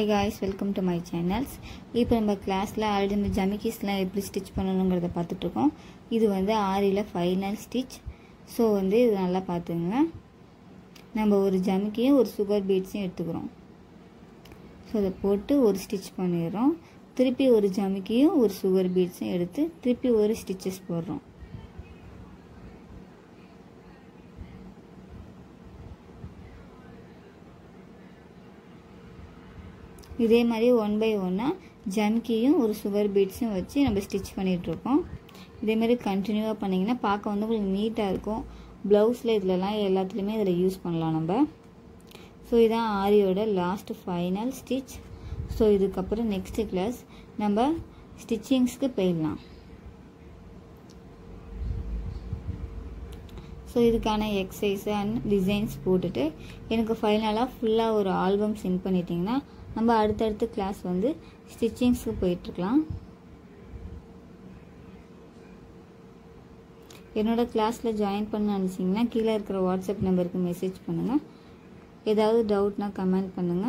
Hi guys, welcome to my channels. இப்போ நம்ம கிளாஸ்ல ஆல்ரெடி இந்த ஜமிக்கீஸ்லாம் எப்படி ஸ்டிட்ச் பண்ணனும்ங்கறத பார்த்துட்டு இருக்கோம். இது வந்து ஆரியில ஃபைனல் ஸ்டிட்ச். சோ வந்து இது நல்லா பாத்துங்க. நம்ம ஒரு ஜமிக்கியும் ஒரு சுகர் பீட்ஸையும் எடுத்துக்கறோம். சோ அத போட்டு ஒரு ஸ்டிட்ச் பண்ணிரோம். திருப்பி ஒரு ஜமிக்கியும் ஒரு சுகர் பீட்ஸையும் எடுத்து திருப்பி ஒரு ஸ்டிச்சஸ் போடுறோம். இதே மாதிரி 1 by 1 ஜமிக்கியும் ஒரு சுகர் பீட்ஸும் வச்சு நம்ம ஸ்டிட்ச் பண்ணிட்டு இருக்கோம். இதே மாதிரி கண்டினியூவா பண்ணீங்கன்னா பார்க்க வந்து உங்களுக்கு நீட்டா இருக்கும். ப்ளவுஸ்ல இதெல்லாம் எல்லாத்துலயுமே இதல யூஸ் பண்ணலாம் நம்ம. சோ இதான் ஆரியோட லாஸ்ட் ஃபைனல் ஸ்டிட்ச். சோ இதுக்கு அப்புறம் நெக்ஸ்ட் கிளாஸ் நம்ம ஸ்டிச்சிங்ஸ்க்கு போயிடலாம். சோ இதுக்கான எக்சர்சைஸ் அண்ட் டிசைன்ஸ் போட்டுட்டு எனக்கு ஃபைனலா ஃபுல்லா ஒரு ஆல்பம் சென்ட் பண்ணிட்டீங்கன்னா நம்ம அடுத்த கிளாஸ் வந்து ஸ்டிச்சிங்ஸ்க்கு போயிட்டு இருக்கலாம். என்னோட கிளாஸ்ல ஜாயின் பண்ண நினைச்சீங்கன்னா கீழ இருக்கிற வாட்ஸ்அப் நம்பருக்கு மெசேஜ் பண்ணுங்க. ஏதாவது டவுட்னா கமெண்ட் பண்ணுங்க.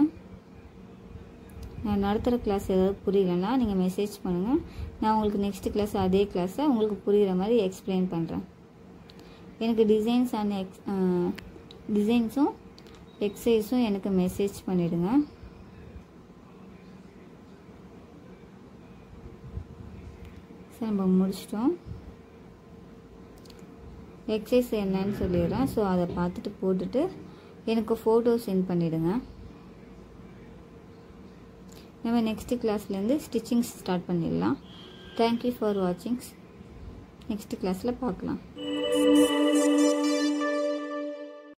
நான் நடத்துற கிளாஸ் ஏதாவது புரியலனா நீங்க மெசேஜ் பண்ணுங்க. நான் உங்களுக்கு நெக்ஸ்ட் கிளாஸ் அதே கிளாஸை உங்களுக்கு புரியுற மாதிரி எக்ஸ்பிளைன் பண்றேன். எனக்கு டிசைன்ஸும் எக்சர்சைஸும் எனக்கு மெசேஜ் பண்ணிடுங்க. நம்ம முடிச்சிட்டோம். எக்சர்சைஸ் என்னன்னு சொல்லிடுறேன். சோ அதை பார்த்துட்டு போட்டுட்டு எனக்கு போட்டோ சென்ட் பண்ணிடுங்க. நம்ம நெக்ஸ்ட் கிளாஸ்ல இருந்து ஸ்டிச்சிங் ஸ்டார்ட் பண்ணிடலாம். Thank you for watching. Next கிளாஸ்ல பார்க்கலாம்.